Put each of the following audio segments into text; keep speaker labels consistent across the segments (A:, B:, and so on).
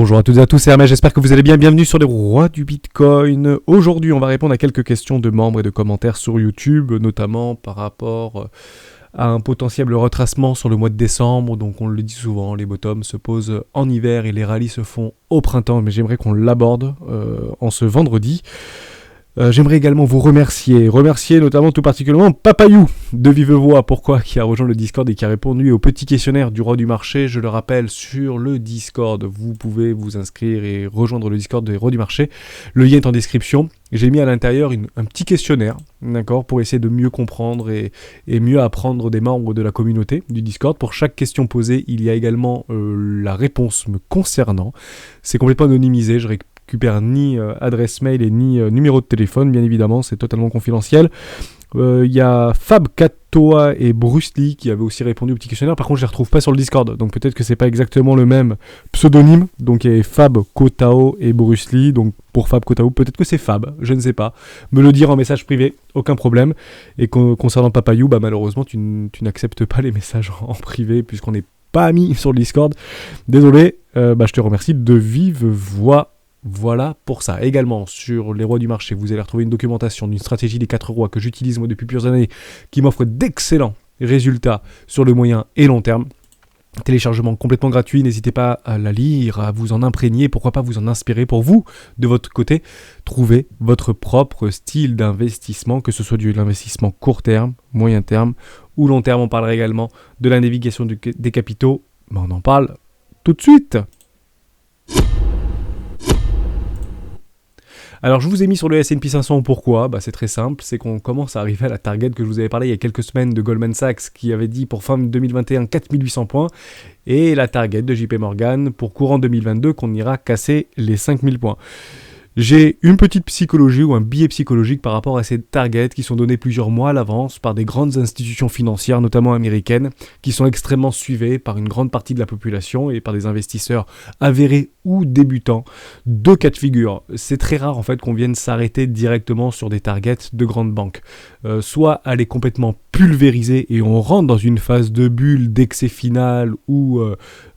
A: Bonjour à toutes et à tous, c'est Hermès, j'espère que vous allez bien. Bienvenue sur les rois du Bitcoin. Aujourd'hui, on va répondre à quelques questions de membres et de commentaires sur YouTube, notamment par rapport à un potentiel retracement sur le mois de décembre. Donc on le dit souvent, les bottoms se posent en hiver et les rallyes se font au printemps, mais j'aimerais qu'on l'aborde en ce vendredi. J'aimerais également vous remercier notamment tout particulièrement Papayou de vive voix, pourquoi, qui a rejoint le Discord et qui a répondu au petit questionnaire du roi du marché. Je le rappelle, sur le Discord, vous pouvez vous inscrire et rejoindre le Discord des rois du marché. Le lien est en description. J'ai mis à l'intérieur un petit questionnaire, d'accord, pour essayer de mieux comprendre et mieux apprendre des membres de la communauté du Discord. Pour chaque question posée, il y a également la réponse me concernant. C'est complètement anonymisé, je récupère ni adresse mail et ni numéro de téléphone, bien évidemment, c'est totalement confidentiel. Il y a Fab Katoa et Bruce Lee qui avaient aussi répondu au petit questionnaire. Par contre, je les retrouve pas sur le Discord, donc peut-être que c'est pas exactement le même pseudonyme. Donc il y a Fab Kotao et Bruce Lee. Donc pour Fab Kotao, peut-être que c'est Fab, je ne sais pas. Me le dire en message privé, aucun problème. Et concernant Papayou, malheureusement, tu n'acceptes pas les messages en privé puisqu'on n'est pas amis sur le Discord. Désolé. Je te remercie de vive voix. Voilà pour ça. Également, sur les rois du marché, vous allez retrouver une documentation d'une stratégie des 4 rois que j'utilise moi depuis plusieurs années, qui m'offre d'excellents résultats sur le moyen et long terme. Téléchargement complètement gratuit, n'hésitez pas à la lire, à vous en imprégner, pourquoi pas vous en inspirer pour vous, de votre côté, trouver votre propre style d'investissement, que ce soit de l'investissement court terme, moyen terme ou long terme. On parlera également de la navigation des capitaux, mais on en parle tout de suite. Alors je vous ai mis sur le S&P 500, pourquoi ? C'est très simple, c'est qu'on commence à arriver à la target que je vous avais parlé il y a quelques semaines de Goldman Sachs qui avait dit pour fin 2021 4800 points et la target de JP Morgan pour courant 2022 qu'on ira casser les 5000 points. J'ai une petite psychologie ou un biais psychologique par rapport à ces targets qui sont donnés plusieurs mois à l'avance par des grandes institutions financières, notamment américaines, qui sont extrêmement suivies par une grande partie de la population et par des investisseurs avérés ou débutants. Deux cas de figure. C'est très rare en fait qu'on vienne s'arrêter directement sur des targets de grandes banques. Soit elle est complètement pulvérisée et on rentre dans une phase de bulle, d'excès final ou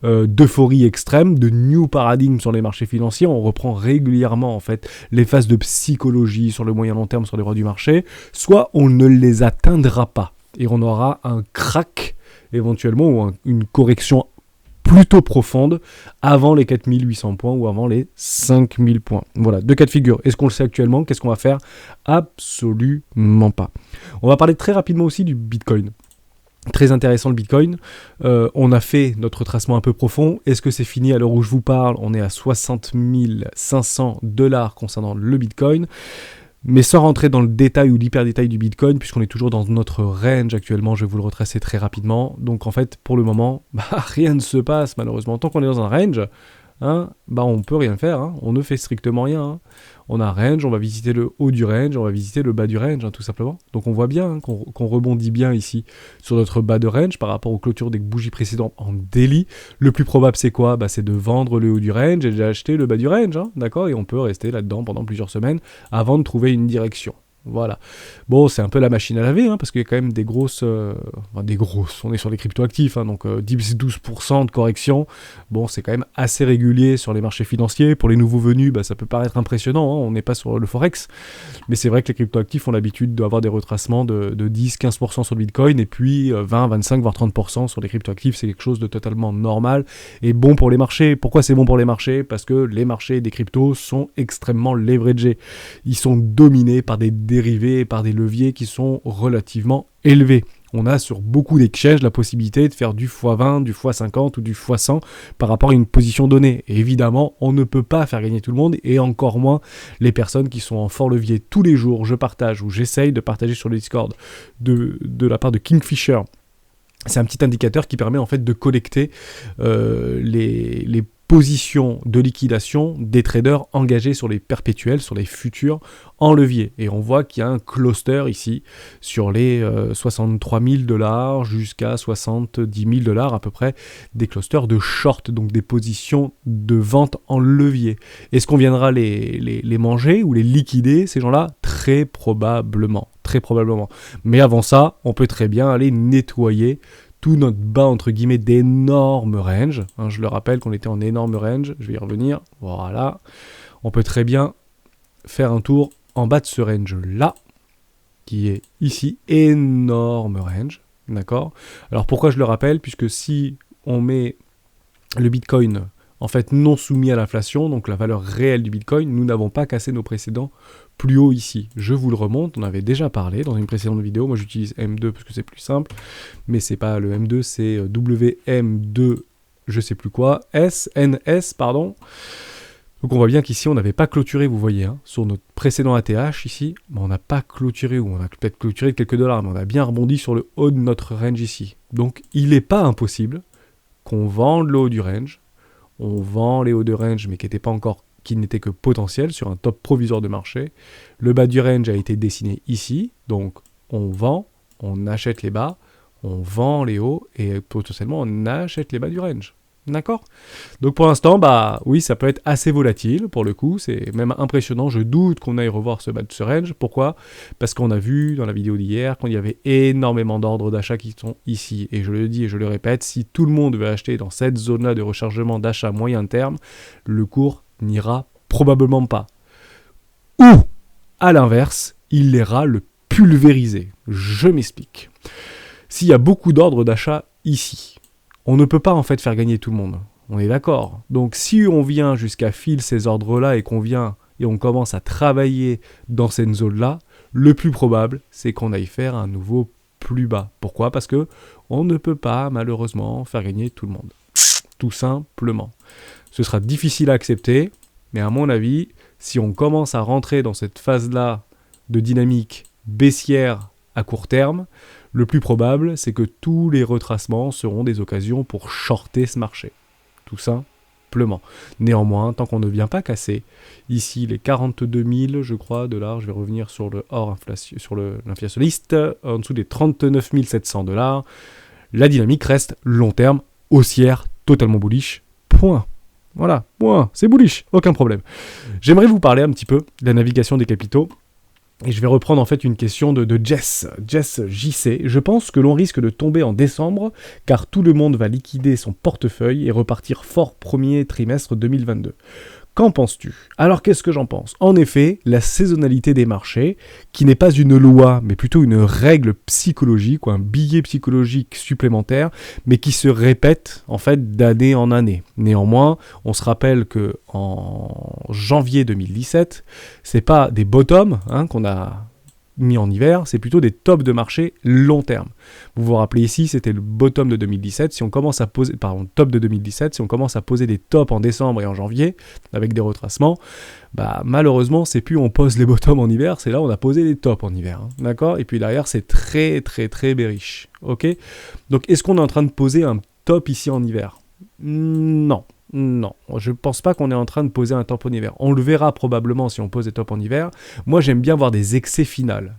A: d'euphorie extrême, de new paradigm sur les marchés financiers. On reprend régulièrement en fait les phases de psychologie sur le moyen long terme sur les rois du marché. Soit on ne les atteindra pas et on aura un crack éventuellement ou une correction plutôt profonde avant les 4800 points ou avant les 5000 points. Voilà, deux cas de figure. Est-ce qu'on le sait actuellement ? Qu'est-ce qu'on va faire ? Absolument pas. On va parler très rapidement aussi du Bitcoin. Très intéressant le Bitcoin. On a fait notre tracement un peu profond. Est-ce que c'est fini à l'heure où je vous parle ? On est à 60 500 $ concernant le Bitcoin. Mais sans rentrer dans le détail ou l'hyper-détail du Bitcoin, puisqu'on est toujours dans notre range actuellement, je vais vous le retracer très rapidement. Donc en fait, pour le moment, rien ne se passe malheureusement. Tant qu'on est dans un range, on peut rien faire, on ne fait strictement rien. On a un range, on va visiter le haut du range, on va visiter le bas du range, tout simplement. Donc on voit bien qu'on rebondit bien ici sur notre bas de range par rapport aux clôtures des bougies précédentes en daily. Le plus probable c'est quoi ? C'est de vendre le haut du range et d'acheter le bas du range, d'accord ? Et on peut rester là-dedans pendant plusieurs semaines avant de trouver une direction. Voilà. Bon, c'est un peu la machine à laver, parce qu'il y a quand même des grosses... on est sur les cryptoactifs, donc 10-12% de correction. Bon, c'est quand même assez régulier sur les marchés financiers. Pour les nouveaux venus, ça peut paraître impressionnant, on n'est pas sur le Forex. Mais c'est vrai que les cryptoactifs ont l'habitude d'avoir des retracements de 10-15% sur le Bitcoin, et puis 20, 25, voire 30% sur les cryptoactifs. C'est quelque chose de totalement normal et bon pour les marchés. Pourquoi c'est bon pour les marchés ? Parce que les marchés des cryptos sont extrêmement leveragés. Ils sont dominés par des dérivés, par des leviers qui sont relativement élevés. On a sur beaucoup d'exchanges la possibilité de faire du x20, du x50 ou du x100 par rapport à une position donnée. Et évidemment, on ne peut pas faire gagner tout le monde et encore moins les personnes qui sont en fort levier. Tous les jours, je partage ou j'essaye de partager sur le Discord de la part de Kingfisher. C'est un petit indicateur qui permet en fait de collecter les position de liquidation des traders engagés sur les perpétuels, sur les futurs en levier. Et on voit qu'il y a un cluster ici sur les 63 000 $ jusqu'à 70 000 $ à peu près, des clusters de short, donc des positions de vente en levier. Est-ce qu'on viendra les manger ou les liquider, ces gens-là ? Très probablement. Mais avant ça, on peut très bien aller nettoyer tout notre bas, entre guillemets, d'énorme range. Hein, je le rappelle qu'on était en énorme range, je vais y revenir. Voilà. On peut très bien faire un tour en bas de ce range-là, qui est ici, énorme range. D'accord ? Alors pourquoi je le rappelle ? Puisque si on met le Bitcoin en fait non soumis à l'inflation, donc la valeur réelle du Bitcoin, nous n'avons pas cassé nos précédents plus haut ici. Je vous le remonte, on avait déjà parlé dans une précédente vidéo, moi j'utilise M2 parce que c'est plus simple, mais c'est pas le M2, c'est WM2, je sais plus quoi, SNS, pardon. Donc on voit bien qu'ici on n'avait pas clôturé, vous voyez, hein, sur notre précédent ATH ici, mais on n'a pas clôturé, ou on a peut-être clôturé de quelques dollars, mais on a bien rebondi sur le haut de notre range ici. Donc il n'est pas impossible qu'on vende le haut du range, on vend les hauts de range mais qui n'étaient que potentiels sur un top provisoire de marché. Le bas du range a été dessiné ici, donc on vend, on achète les bas, on vend les hauts et potentiellement on achète les bas du range. D'accord ? Donc pour l'instant, oui, ça peut être assez volatile pour le coup, c'est même impressionnant, je doute qu'on aille revoir ce bas de ce range. Pourquoi ? Parce qu'on a vu dans la vidéo d'hier qu'il y avait énormément d'ordres d'achat qui sont ici. Et je le dis et je le répète, si tout le monde veut acheter dans cette zone-là de rechargement d'achat moyen terme, le cours n'ira probablement pas. Ou, à l'inverse, il ira le pulvériser. Je m'explique. S'il y a beaucoup d'ordres d'achat ici, on ne peut pas en fait faire gagner tout le monde. On est d'accord. Donc si on vient jusqu'à filer ces ordres-là et qu'on vient et on commence à travailler dans cette zone-là, le plus probable, c'est qu'on aille faire un nouveau plus bas. Pourquoi ? Parce que on ne peut pas malheureusement faire gagner tout le monde. Tout simplement. Ce sera difficile à accepter, mais à mon avis, si on commence à rentrer dans cette phase-là de dynamique baissière à court terme, le plus probable, c'est que tous les retracements seront des occasions pour shorter ce marché. Tout simplement. Néanmoins, tant qu'on ne vient pas casser, ici les 42 000, je crois, dollars, je vais revenir sur le hors inflation, sur l'inflationniste, en dessous des 39 700 $, la dynamique reste long terme, haussière, totalement bullish, point. Voilà, point, c'est bullish, aucun problème. J'aimerais vous parler un petit peu de la navigation des capitaux. Et je vais reprendre en fait une question de Jess JC. Je pense que l'on risque de tomber en décembre car tout le monde va liquider son portefeuille et repartir fort premier trimestre 2022. Qu'en penses-tu ? Alors qu'est-ce que j'en pense ? En effet, la saisonnalité des marchés, qui n'est pas une loi, mais plutôt une règle psychologique ou un billet psychologique supplémentaire, mais qui se répète en fait d'année en année. Néanmoins, on se rappelle que en janvier 2017, c'est pas des bottoms qu'on a mis en hiver, c'est plutôt des tops de marché long terme. Vous vous rappelez ici, c'était le bottom de 2017. Si on commence à poser, top de 2017, si on commence à poser des tops en décembre et en janvier, avec des retracements, malheureusement, c'est plus on pose les bottoms en hiver, c'est là on a posé des tops en hiver. D'accord ? Et puis derrière, c'est très très très bearish. Ok ? Donc, est-ce qu'on est en train de poser un top ici en hiver ? Non, je ne pense pas qu'on est en train de poser un top en hiver. On le verra probablement si on pose des tops en hiver. Moi, j'aime bien voir des excès finaux.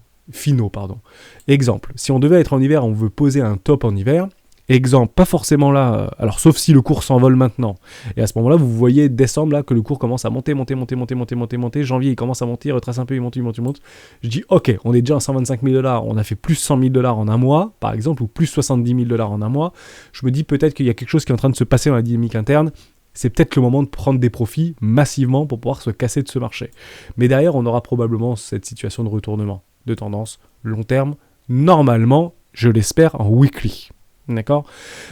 A: Exemple, si on devait être en hiver, on veut poser un top en hiver. Exemple, pas forcément là, alors sauf si le cours s'envole maintenant. Et à ce moment-là, vous voyez décembre là que le cours commence à monter. Janvier, il commence à monter, il retrace un peu, il monte. Je dis, ok, on est déjà à 125 000 $, on a fait plus 100 000 $ en un mois, par exemple, ou plus 70 000 $ en un mois. Je me dis peut-être qu'il y a quelque chose qui est en train de se passer dans la dynamique interne. C'est peut-être le moment de prendre des profits massivement pour pouvoir se casser de ce marché. Mais derrière, on aura probablement cette situation de retournement, de tendance long terme, normalement, je l'espère, en weekly. D'accord ?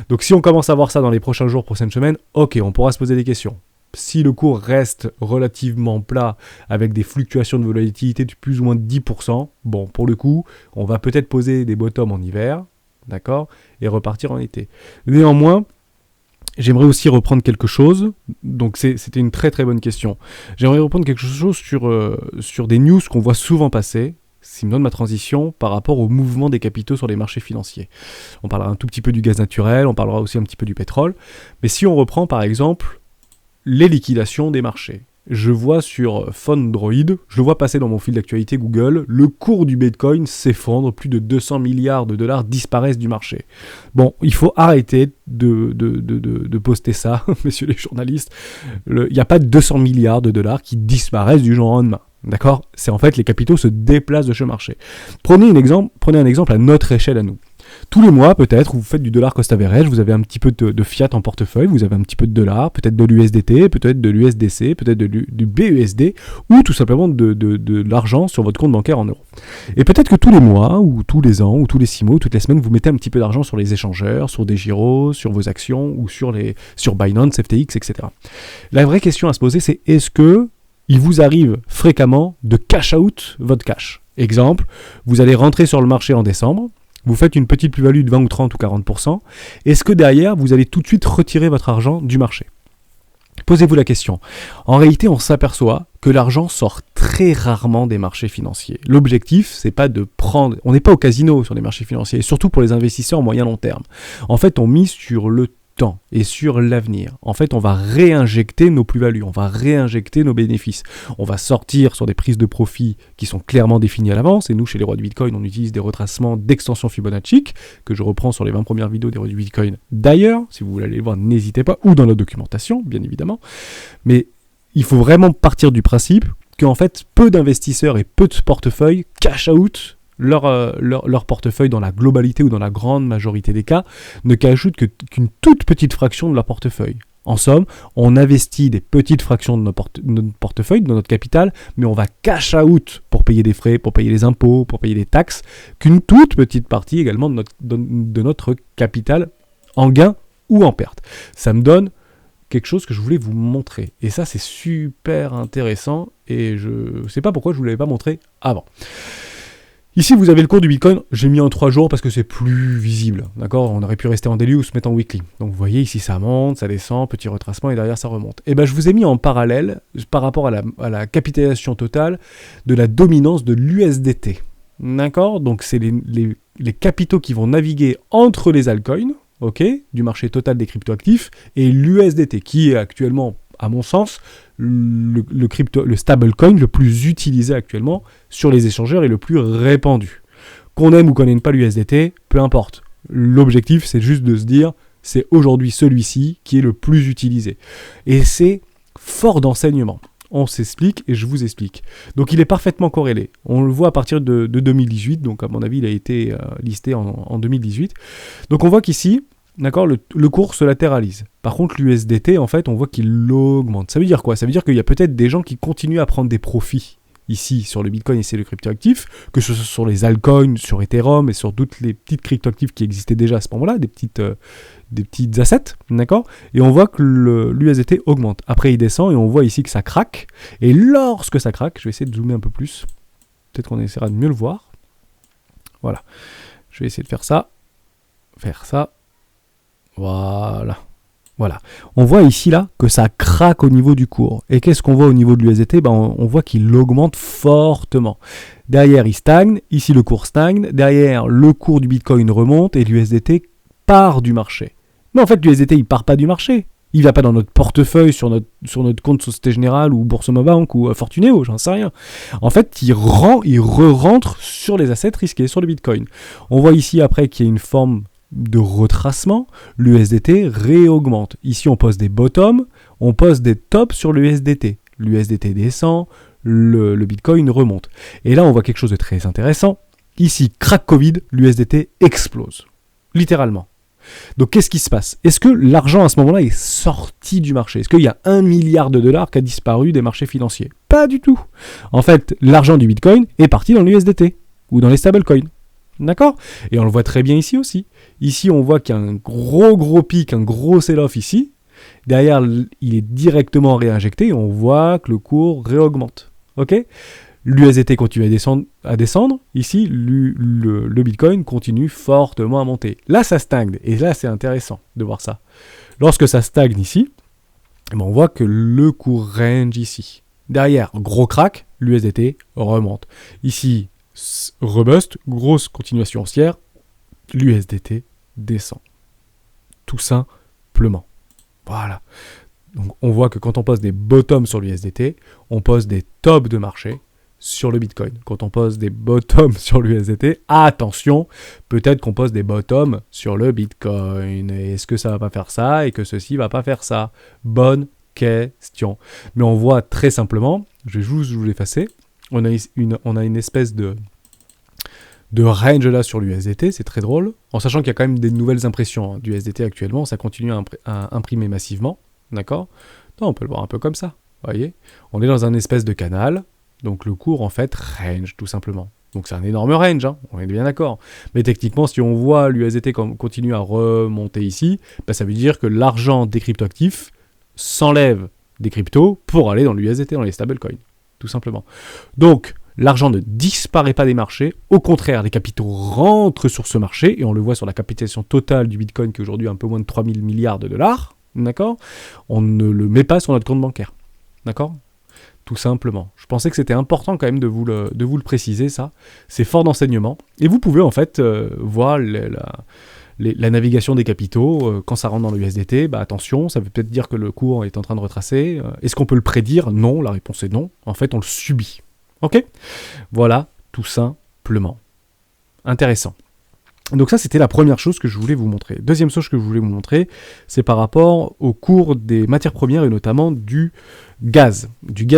A: Donc si on commence à voir ça dans les prochains jours, prochaines semaines, ok, on pourra se poser des questions. Si le cours reste relativement plat avec des fluctuations de volatilité de plus ou moins de 10%, bon, pour le coup, on va peut-être poser des bottoms en hiver, d'accord, et repartir en été. Néanmoins, j'aimerais aussi reprendre quelque chose, donc c'était une très très bonne question. J'aimerais reprendre quelque chose sur des news qu'on voit souvent passer, s'il me donne ma transition, par rapport au mouvement des capitaux sur les marchés financiers. On parlera un tout petit peu du gaz naturel, on parlera aussi un petit peu du pétrole, mais si on reprend par exemple les liquidations des marchés. Je vois sur Fundroid, je le vois passer dans mon fil d'actualité Google, le cours du Bitcoin s'effondre, plus de 200 milliards de dollars disparaissent du marché. Bon, il faut arrêter de poster ça, messieurs les journalistes. Il n'y a pas de 200 milliards de dollars qui disparaissent du jour au lendemain. D'accord ? C'est en fait les capitaux se déplacent de ce marché. Prenez un exemple à notre échelle à nous. Tous les mois, peut-être, vous faites du dollar cost average, vous avez un petit peu de fiat en portefeuille, vous avez un petit peu de dollars, peut-être de l'USDT, peut-être de l'USDC, peut-être du BUSD, ou tout simplement de l'argent sur votre compte bancaire en euros. Et peut-être que tous les mois, ou tous les ans, ou tous les 6 mois, ou toutes les semaines, vous mettez un petit peu d'argent sur les échangeurs, sur des gyros, sur vos actions, ou sur Binance, FTX, etc. La vraie question à se poser, c'est est-ce que il vous arrive fréquemment de cash out votre cash? Exemple, vous allez rentrer sur le marché en décembre, vous faites une petite plus-value de 20 ou 30 ou 40%, est-ce que derrière, vous allez tout de suite retirer votre argent du marché? Posez-vous la question. En réalité, on s'aperçoit que l'argent sort très rarement des marchés financiers. L'objectif, c'est pas de prendre... On n'est pas au casino sur les marchés financiers, surtout pour les investisseurs moyen-long terme. En fait, on mise sur le temps et sur l'avenir. En fait, on va réinjecter nos plus-values, on va réinjecter nos bénéfices. On va sortir sur des prises de profit qui sont clairement définies à l'avance. Et nous, chez les rois du Bitcoin, on utilise des retracements d'extension Fibonacci, que je reprends sur les 20 premières vidéos des rois du Bitcoin. D'ailleurs, si vous voulez aller les voir, n'hésitez pas, ou dans la documentation, bien évidemment. Mais il faut vraiment partir du principe qu'en fait, peu d'investisseurs et peu de portefeuilles cash out leur portefeuille dans la globalité ou dans la grande majorité des cas ne qu'ajoute qu'une toute petite fraction de leur portefeuille. En somme, on investit des petites fractions de notre portefeuille, de notre capital, mais on va cash out pour payer des frais, pour payer les impôts, pour payer les taxes, qu'une toute petite partie également de notre capital en gain ou en perte. Ça me donne quelque chose que je voulais vous montrer. Et ça, c'est super intéressant et je ne sais pas pourquoi je ne vous l'avais pas montré avant. Ici, vous avez le cours du Bitcoin, j'ai mis en 3 jours parce que c'est plus visible, d'accord? On aurait pu rester en daily ou se mettre en weekly. Donc vous voyez, ici ça monte, ça descend, petit retracement et derrière ça remonte. Et bien je vous ai mis en parallèle, par rapport à la capitalisation totale, de la dominance de l'USDT. D'accord? Donc c'est les capitaux qui vont naviguer entre les altcoins, ok, du marché total des cryptoactifs, et l'USDT, qui est actuellement, à mon sens, le stablecoin le plus utilisé actuellement sur les échangeurs et le plus répandu. Qu'on aime ou qu'on n'aime pas l'USDT, peu importe. L'objectif, c'est juste de se dire, c'est aujourd'hui celui-ci qui est le plus utilisé. Et c'est fort d'enseignement. On s'explique et je vous explique. Donc il est parfaitement corrélé. On le voit à partir de 2018, donc à mon avis il a été listé en 2018. Donc on voit qu'ici, d'accord, le cours se latéralise. Par contre, l'USDT, en fait, on voit qu'il augmente. Ça veut dire quoi? Ça veut dire qu'il y a peut-être des gens qui continuent à prendre des profits ici sur le Bitcoin et c'est le cryptoactif, que ce soit sur les altcoins, sur Ethereum et sur toutes les petites cryptoactifs qui existaient déjà à ce moment-là, des petites assets, d'accord? Et on voit que l'USDT augmente. Après, il descend et on voit ici que ça craque. Et lorsque ça craque, je vais essayer de zoomer un peu plus. Peut-être qu'on essaiera de mieux le voir. Voilà. Je vais essayer de faire ça. Voilà. On voit ici là que ça craque au niveau du cours. Et qu'est-ce qu'on voit au niveau de l'USDT? On voit qu'il augmente fortement. Derrière, il stagne. Ici, le cours stagne. Derrière, le cours du Bitcoin remonte et l'USDT part du marché. Mais en fait, l'USDT, il part pas du marché. Il va pas dans notre portefeuille, sur notre compte Société Générale ou Boursorama Bank ou Fortunéo, j'en sais rien. En fait, il re-rentre sur les assets risqués, sur le Bitcoin. On voit ici après qu'il y a une forme de retracement, l'USDT réaugmente. Ici, on pose des bottoms, on pose des tops sur l'USDT. L'USDT descend, le Bitcoin remonte. Et là, on voit quelque chose de très intéressant. Ici, crack Covid, l'USDT explose. Littéralement. Donc, qu'est-ce qui se passe? Est-ce que l'argent, à ce moment-là, est sorti du marché? Est-ce qu'il y a $1 milliard qui a disparu des marchés financiers? Pas du tout. En fait, l'argent du Bitcoin est parti dans l'USDT ou dans les stablecoins. D'accord? Et on le voit très bien ici aussi. Ici, on voit qu'il y a un gros pic, un gros sell-off ici. Derrière, il est directement réinjecté et on voit que le cours réaugmente. Ok? L'USDT continue à descendre. Ici, le Bitcoin continue fortement à monter. Là, ça stagne. Et là, c'est intéressant de voir ça. Lorsque ça stagne ici, on voit que le cours range ici. Derrière, gros crack, l'USDT remonte. Ici, robust, grosse continuation haussière, l'USDT descend. Tout simplement. Voilà. Donc on voit que quand on pose des bottoms sur l'USDT, on pose des tops de marché sur le Bitcoin. Quand on pose des bottoms sur l'USDT, attention, peut-être qu'on pose des bottoms sur le Bitcoin. Et est-ce que ça va pas faire ça et que ceci va pas faire ça? Bonne question. Mais on voit très simplement, je vais juste vous l'effacer, on a une espèce de de range là sur l'USDT, c'est très drôle, en sachant qu'il y a quand même des nouvelles impressions du USDT actuellement, ça continue à imprimer massivement, d'accord? Non, on peut le voir un peu comme ça, vous voyez? On est dans un espèce de canal, donc le cours en fait range tout simplement. Donc c'est un énorme range, hein, on est bien d'accord. Mais techniquement, si on voit l'USDT continuer à remonter ici, bah, ça veut dire que l'argent des cryptoactifs s'enlève des cryptos pour aller dans l'USDT, dans les stablecoins, tout simplement. Donc, l'argent ne disparaît pas des marchés, au contraire, les capitaux rentrent sur ce marché, et on le voit sur la capitalisation totale du Bitcoin, qui est aujourd'hui un peu moins de 3000 milliards de dollars, d'accord? On ne le met pas sur notre compte bancaire, d'accord? Tout simplement. Je pensais que c'était important quand même de vous le préciser, ça. C'est fort d'enseignement. Et vous pouvez en fait voir la navigation des capitaux. Quand ça rentre dans le USDT, bah attention, ça veut peut-être dire que le cours est en train de retracer. Est-ce qu'on peut le prédire? Non, la réponse est non. En fait, on le subit. Ok? Voilà, tout simplement. Intéressant. Donc ça, c'était la première chose que je voulais vous montrer. Deuxième chose que je voulais vous montrer, c'est par rapport au cours des matières premières et notamment du gaz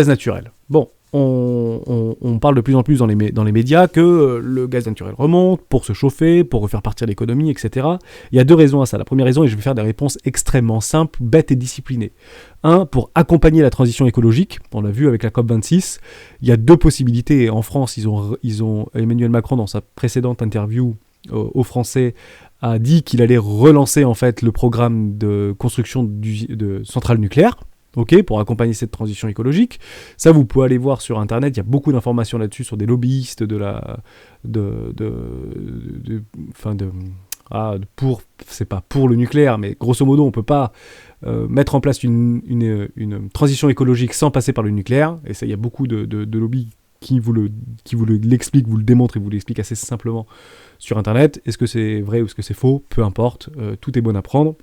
A: naturel. Bon, on parle de plus en plus dans les médias que le gaz naturel remonte pour se chauffer, pour refaire partir l'économie, etc. Il y a deux raisons à ça. La première raison, et je vais faire des réponses extrêmement simples, bêtes et disciplinées. Un, pour accompagner la transition écologique. On l'a vu avec la COP26. Il y a deux possibilités. En France, ils ont Emmanuel Macron, dans sa précédente interview aux Français, a dit qu'il allait relancer en fait le programme de construction de centrales nucléaires, ok, pour accompagner cette transition écologique. Ça, vous pouvez aller voir sur Internet, il y a beaucoup d'informations là-dessus sur des lobbyistes c'est pas pour le nucléaire, mais grosso modo, on peut pas mettre en place une transition écologique sans passer par le nucléaire, et ça, il y a beaucoup de lobbies qui vous l'expliquent, vous le démontrent et vous l'expliquent assez simplement sur Internet. Est-ce que c'est vrai ou est-ce que c'est faux? Peu importe, tout est bon à prendre.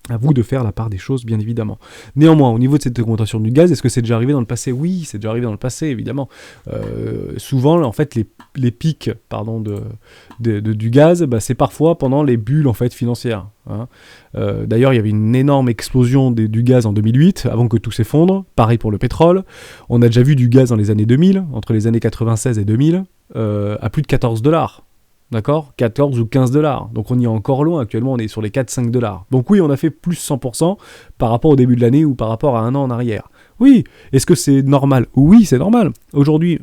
A: À vous de faire la part des choses, bien évidemment. Néanmoins, au niveau de cette augmentation du gaz, est-ce que c'est déjà arrivé dans le passé? Oui, c'est déjà arrivé dans le passé, évidemment. Souvent, en fait, les pics du gaz, bah, c'est parfois pendant les bulles en fait, financières. Hein. D'ailleurs, il y avait une énorme explosion du gaz en 2008, avant que tout s'effondre. Pareil pour le pétrole. On a déjà vu du gaz dans les années 2000, entre les années 96 et 2000, à plus de 14 $. D'accord, 14 ou 15 $. Donc on y est encore loin. Actuellement, on est sur les 4-5 $. Donc oui, on a fait plus 100% par rapport au début de l'année ou par rapport à un an en arrière. Oui, est-ce que c'est normal? Oui, c'est normal. Aujourd'hui,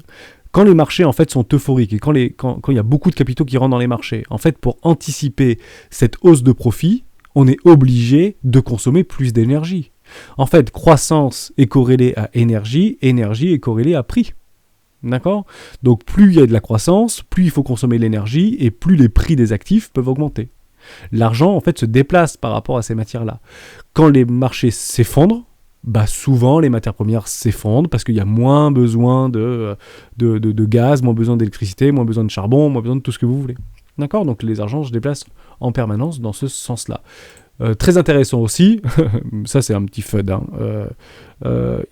A: quand les marchés en fait sont euphoriques et quand il y a beaucoup de capitaux qui rentrent dans les marchés, en fait, pour anticiper cette hausse de profit, on est obligé de consommer plus d'énergie. En fait, croissance est corrélée à énergie, énergie est corrélée à prix. D'accord? Donc plus il y a de la croissance, plus il faut consommer de l'énergie et plus les prix des actifs peuvent augmenter. L'argent en fait se déplace par rapport à ces matières-là. Quand les marchés s'effondrent, bah souvent les matières premières s'effondrent parce qu'il y a moins besoin de gaz, moins besoin d'électricité, moins besoin de charbon, moins besoin de tout ce que vous voulez. D'accord? Donc les argents se déplacent en permanence dans ce sens-là. Très intéressant aussi, ça c'est un petit FUD, hein.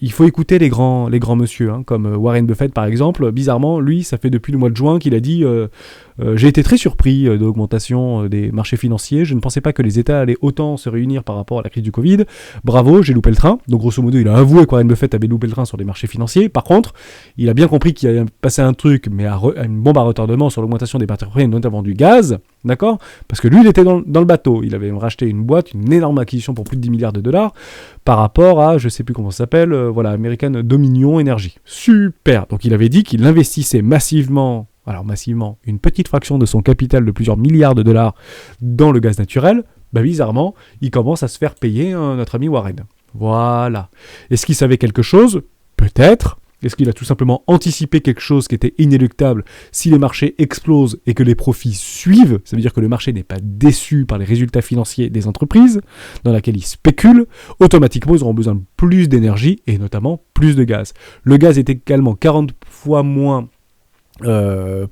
A: Il faut écouter les grands monsieur, hein, comme Warren Buffett par exemple. Bizarrement, lui, ça fait depuis le mois de juin qu'il a dit j'ai été très surpris de l'augmentation des marchés financiers, je ne pensais pas que les États allaient autant se réunir par rapport à la crise du Covid, bravo, j'ai loupé le train. Donc grosso modo, il a avoué que Warren Buffett avait loupé le train sur les marchés financiers. Par contre, il a bien compris qu'il allait passer un truc, mais à une bombe à retardement sur l'augmentation des matières premières, notamment du gaz, d'accord? Parce que lui, il était dans le bateau, il avait racheté une énorme acquisition pour plus de 10 milliards de dollars, par rapport à, je sais plus comment ça s'appelle, American Dominion Energy. Super. Donc il avait dit qu'il investissait massivement, une petite fraction de son capital de plusieurs milliards de dollars dans le gaz naturel. Bah bizarrement, il commence à se faire payer notre ami Warren. Voilà. Est-ce qu'il savait quelque chose? Peut-être. Est-ce qu'il a tout simplement anticipé quelque chose qui était inéluctable? Si les marchés explosent et que les profits suivent, ça veut dire que le marché n'est pas déçu par les résultats financiers des entreprises dans lesquelles ils spéculent, automatiquement ils auront besoin de plus d'énergie et notamment plus de gaz. Le gaz est également 40 fois moins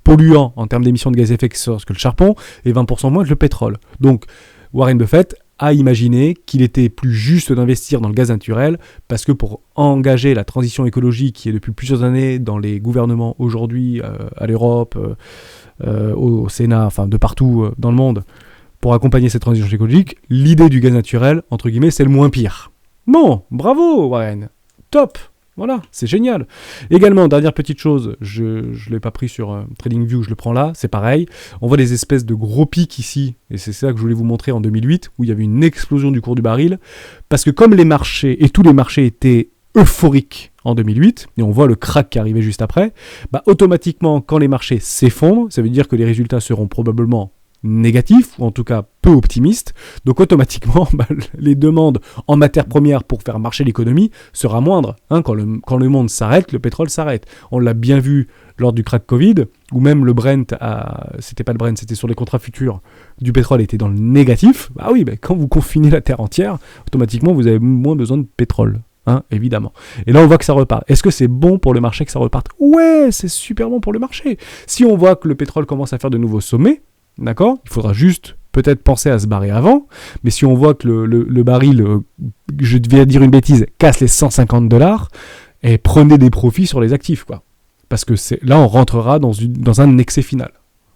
A: polluant en termes d'émissions de gaz à effet de serre que le charbon et 20% moins que le pétrole. Donc Warren Buffett a imaginé qu'il était plus juste d'investir dans le gaz naturel parce que pour engager la transition écologique qui est depuis plusieurs années dans les gouvernements aujourd'hui, à l'Europe, au Sénat, enfin de partout dans le monde, pour accompagner cette transition écologique, l'idée du gaz naturel, entre guillemets, c'est le moins pire. Bon, bravo Warren, top. Voilà, c'est génial. Également, dernière petite chose, je ne l'ai pas pris sur TradingView, je le prends là, c'est pareil. On voit des espèces de gros pics ici, et c'est ça que je voulais vous montrer en 2008, où il y avait une explosion du cours du baril, parce que comme les marchés, et tous les marchés étaient euphoriques en 2008, et on voit le crack qui arrivait juste après, bah automatiquement, quand les marchés s'effondrent, ça veut dire que les résultats seront probablement négatif, ou en tout cas peu optimiste, donc automatiquement les demandes en matières premières pour faire marcher l'économie sera moindre. Quand le monde s'arrête, le pétrole s'arrête. On l'a bien vu lors du crack Covid, où même le Brent, c'était pas le Brent, c'était sur les contrats futurs, du pétrole était dans le négatif. Bah oui, quand vous confinez la Terre entière, automatiquement vous avez moins besoin de pétrole. Évidemment. Et là, on voit que ça repart. Est-ce que c'est bon pour le marché que ça reparte? Ouais, c'est super bon pour le marché. Si on voit que le pétrole commence à faire de nouveaux sommets, d'accord, il faudra juste peut-être penser à se barrer avant, mais si on voit que le baril, je devais dire une bêtise, casse les $150, et prenez des profits sur les actifs, quoi. Parce que là, on rentrera dans un excès final.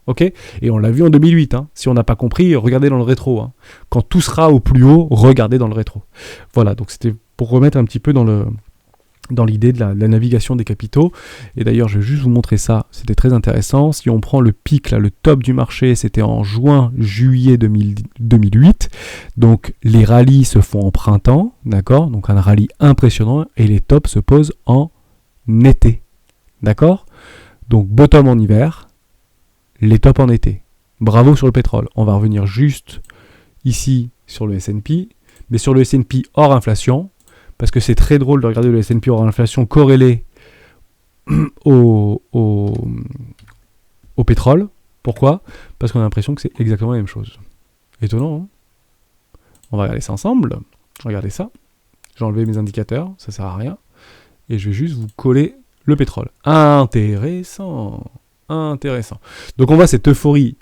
A: Ok? Et on l'a vu en 2008, si on n'a pas compris, regardez dans le rétro. Quand tout sera au plus haut, regardez dans le rétro. Voilà, donc c'était pour remettre un petit peu dans l'idée de la navigation des capitaux. Et d'ailleurs, je vais juste vous montrer ça, c'était très intéressant. Si on prend le pic, là, le top du marché, c'était en juillet 2008. Donc, les rallyes se font en printemps, d'accord? Donc, un rallye impressionnant, et les tops se posent en été, d'accord? Donc, bottom en hiver, les tops en été. Bravo sur le pétrole. On va revenir juste ici sur le S&P, mais sur le S&P hors inflation, parce que c'est très drôle de regarder le S&P hors inflation corrélé au pétrole. Pourquoi? Parce qu'on a l'impression que c'est exactement la même chose. Étonnant, hein? On va regarder ça ensemble. Regardez ça. J'ai enlevé mes indicateurs, ça sert à rien. Et je vais juste vous coller le pétrole. Intéressant. Donc on voit cette euphorie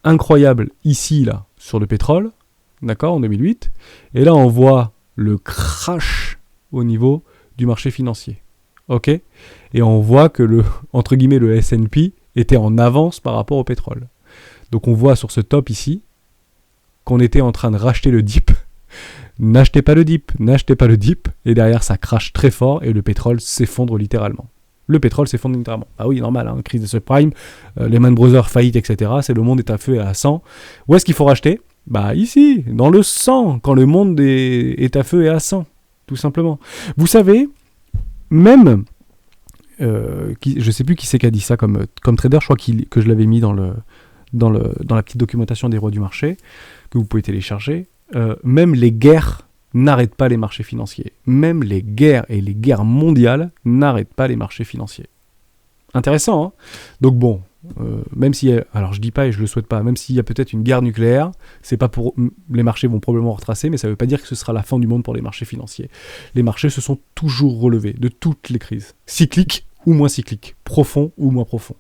A: incroyable ici, là, sur le pétrole, d'accord, en 2008. Et là, on voit le crash au niveau du marché financier. Ok? Et on voit que entre guillemets, le S&P était en avance par rapport au pétrole. Donc on voit sur ce top ici qu'on était en train de racheter le dip. N'achetez pas le dip. Et derrière, ça crache très fort et le pétrole s'effondre littéralement. Ah oui, normal, crise de subprime, Lehman Brothers, faillite, etc. C'est le monde est à feu et à sang. Où est-ce qu'il faut racheter? Bah ici, dans le sang, quand le monde est à feu et à sang, tout simplement. Vous savez, même, je sais plus qui c'est qui a dit ça comme trader, je crois que je l'avais mis dans la petite documentation des rois du marché, que vous pouvez télécharger, même les guerres n'arrêtent pas les marchés financiers. Même les guerres et les guerres mondiales n'arrêtent pas les marchés financiers. Intéressant, hein? Donc bon, même si, alors je dis pas et je le souhaite pas, même s'il y a peut-être une guerre nucléaire, c'est pas pour les marchés vont probablement retracer, mais ça veut pas dire que ce sera la fin du monde pour les marchés financiers. Les marchés se sont toujours relevés de toutes les crises, cycliques ou moins cycliques, profonds ou moins profonds.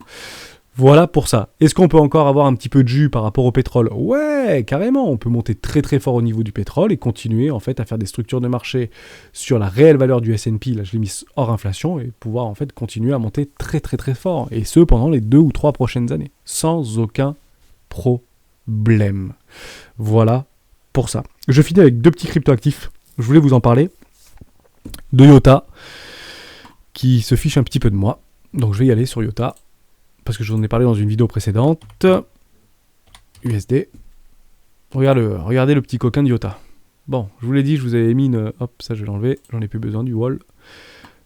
A: Voilà pour ça. Est-ce qu'on peut encore avoir un petit peu de jus par rapport au pétrole? Ouais, carrément. On peut monter très très fort au niveau du pétrole et continuer en fait à faire des structures de marché sur la réelle valeur du S&P. Là, je l'ai mis hors inflation et pouvoir en fait continuer à monter très très très fort. Et ce pendant les 2 ou 3 prochaines années, sans aucun problème. Voilà pour ça. Je finis avec 2 petits cryptoactifs. Je voulais vous en parler. De Iota, qui se fiche un petit peu de moi. Donc je vais y aller sur Iota. Parce que je vous en ai parlé dans une vidéo précédente. USD. Regardez le petit coquin d'Iota. Bon, je vous l'ai dit, je vous avais mis une... Hop, ça je vais l'enlever, j'en ai plus besoin du wall.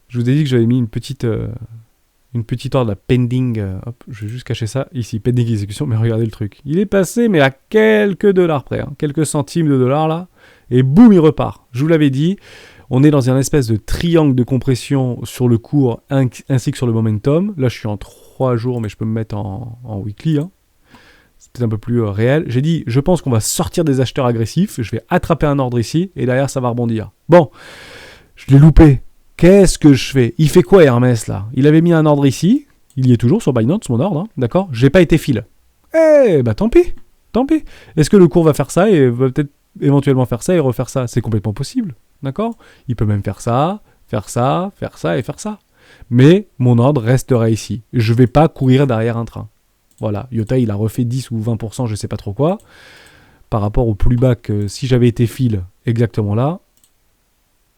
A: Je vous ai dit que j'avais mis une petite ordre, la pending... hop, je vais juste cacher ça. Ici, pending exécution, mais regardez le truc. Il est passé, mais à quelques dollars près. Quelques centimes de dollars là. Et boum, il repart. Je vous l'avais dit. On est dans une espèce de triangle de compression sur le cours ainsi que sur le momentum. Là, je suis en 3 jours, mais je peux me mettre en weekly. C'est peut-être un peu plus réel. J'ai dit, je pense qu'on va sortir des acheteurs agressifs. Je vais attraper un ordre ici et derrière, ça va rebondir. Bon, je l'ai loupé. Qu'est-ce que je fais? Il fait quoi, Hermès, là? Il avait mis un ordre ici. Il y est toujours sur Binance, mon ordre. D'accord? J'ai pas été fil. Bah tant pis. Est-ce que le cours va faire ça et va peut-être éventuellement faire ça et refaire ça? C'est complètement possible. D'accord? Il peut même faire ça et faire ça. Mais mon ordre restera ici. Je ne vais pas courir derrière un train. Voilà. Iota, il a refait 10 ou 20%, je ne sais pas trop quoi. Par rapport au plus bas que si j'avais été fil exactement là.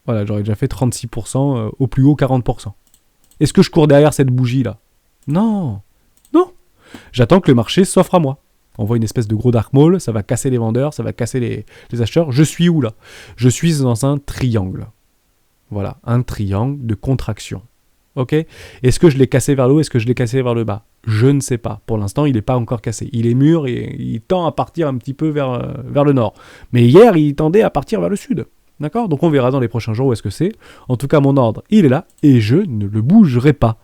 A: Voilà, j'aurais déjà fait 36%, au plus haut 40%. Est-ce que je cours derrière cette bougie-là? Non. Non. J'attends que le marché s'offre à moi. On voit une espèce de gros dark mall, ça va casser les vendeurs, ça va casser les acheteurs. Je suis où là? Je suis dans un triangle. Voilà, un triangle de contraction. Ok? Est-ce que je l'ai cassé vers le haut? Est-ce que je l'ai cassé vers le bas? Je ne sais pas. Pour l'instant, il n'est pas encore cassé. Il est mûr et il tend à partir un petit peu vers le nord. Mais hier, il tendait à partir vers le sud. D'accord? Donc on verra dans les prochains jours où est-ce que c'est. En tout cas, mon ordre, il est là et je ne le bougerai pas.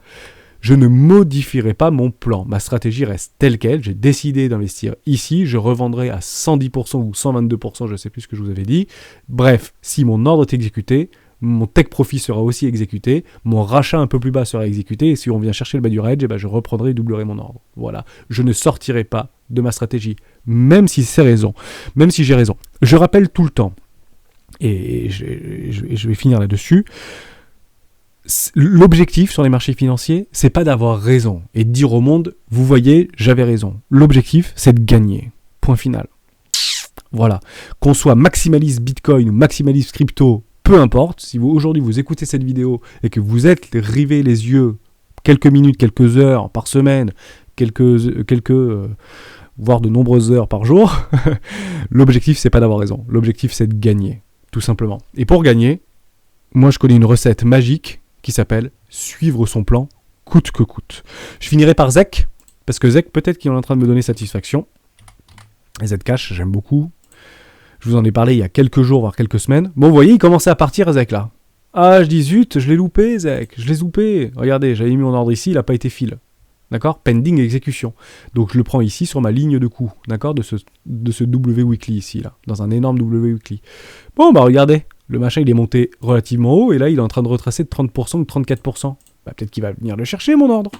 A: Je ne modifierai pas mon plan. Ma stratégie reste telle quelle. J'ai décidé d'investir ici. Je revendrai à 110% ou 122%, je ne sais plus ce que je vous avais dit. Bref, si mon ordre est exécuté, mon take profit sera aussi exécuté, mon rachat un peu plus bas sera exécuté, et si on vient chercher le bas du range, je reprendrai et doublerai mon ordre. Voilà. Je ne sortirai pas de ma stratégie, même si c'est raison, même si j'ai raison. Je rappelle tout le temps, et je vais finir là-dessus, l'objectif sur les marchés financiers, c'est pas d'avoir raison et de dire au monde, vous voyez, j'avais raison. L'objectif, c'est de gagner. Point final. Voilà. Qu'on soit maximaliste Bitcoin ou maximaliste crypto, peu importe, si aujourd'hui vous écoutez cette vidéo et que vous êtes rivé les yeux quelques minutes, quelques heures par semaine, voire de nombreuses heures par jour, l'objectif c'est pas d'avoir raison, l'objectif c'est de gagner, tout simplement. Et pour gagner, moi je connais une recette magique qui s'appelle suivre son plan coûte que coûte. Je finirai par ZEC, parce que ZEC peut-être qu'il est en train de me donner satisfaction. Zcash, j'aime beaucoup. Je vous en ai parlé il y a quelques jours, voire quelques semaines. Bon, vous voyez, il commençait à partir, ZEC, là. Ah, je dis, zut, je l'ai loupé, ZEC, je l'ai zoupé. Regardez, j'avais mis mon ordre ici, il n'a pas été fil. D'accord? Pending exécution. Donc, je le prends ici sur ma ligne de coût, d'accord? De ce W weekly ici, là, dans un énorme W weekly. Bon, bah, regardez, le machin, il est monté relativement haut, et là, il est en train de retracer de 30% ou de 34%. Bah, peut-être qu'il va venir le chercher, mon ordre.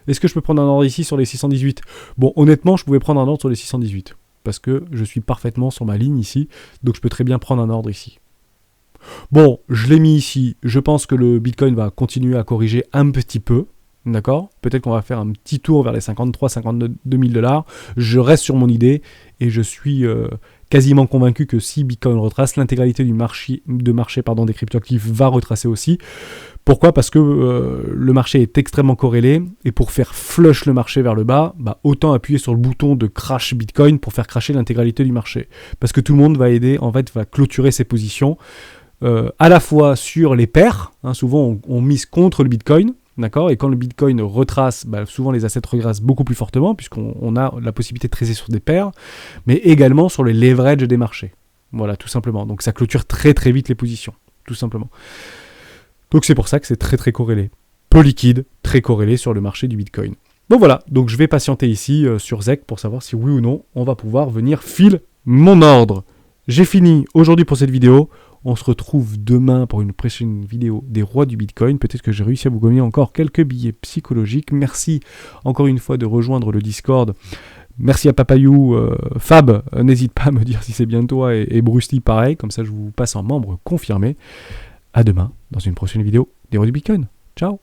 A: Est-ce que je peux prendre un ordre ici sur les 618? Bon, honnêtement, je pouvais prendre un ordre sur les 618. Parce que je suis parfaitement sur ma ligne ici, donc je peux très bien prendre un ordre ici. Bon, je l'ai mis ici, je pense que le Bitcoin va continuer à corriger un petit peu, d'accord? Peut-être qu'on va faire un petit tour vers les 53-52 000 $. Je reste sur mon idée, et je suis quasiment convaincu que si Bitcoin retrace, l'intégralité du marché des cryptoactifs va retracer aussi. Pourquoi? Parce que le marché est extrêmement corrélé, et pour faire flush le marché vers le bas, bah, autant appuyer sur le bouton de crash Bitcoin pour faire crasher l'intégralité du marché. Parce que tout le monde va clôturer ses positions, à la fois sur les paires, hein, souvent on mise contre le Bitcoin, d'accord, et quand le Bitcoin retrace, bah, souvent les assets regressent beaucoup plus fortement, puisqu'on a la possibilité de tracer sur des paires, mais également sur les leverages des marchés. Voilà, tout simplement. Donc ça clôture très très vite les positions, tout simplement. Donc c'est pour ça que c'est très très corrélé. Peu liquide, très corrélé sur le marché du Bitcoin. Donc voilà, donc je vais patienter ici sur ZEC pour savoir si oui ou non on va pouvoir venir fil mon ordre. J'ai fini aujourd'hui pour cette vidéo. On se retrouve demain pour une prochaine vidéo des rois du Bitcoin. Peut-être que j'ai réussi à vous gagner encore quelques billets psychologiques. Merci encore une fois de rejoindre le Discord. Merci à Papayou, Fab, n'hésite pas à me dire si c'est bien toi, et Brusty pareil, comme ça je vous passe en membre confirmé. À demain dans une prochaine vidéo des rois du Bitcoin. Ciao.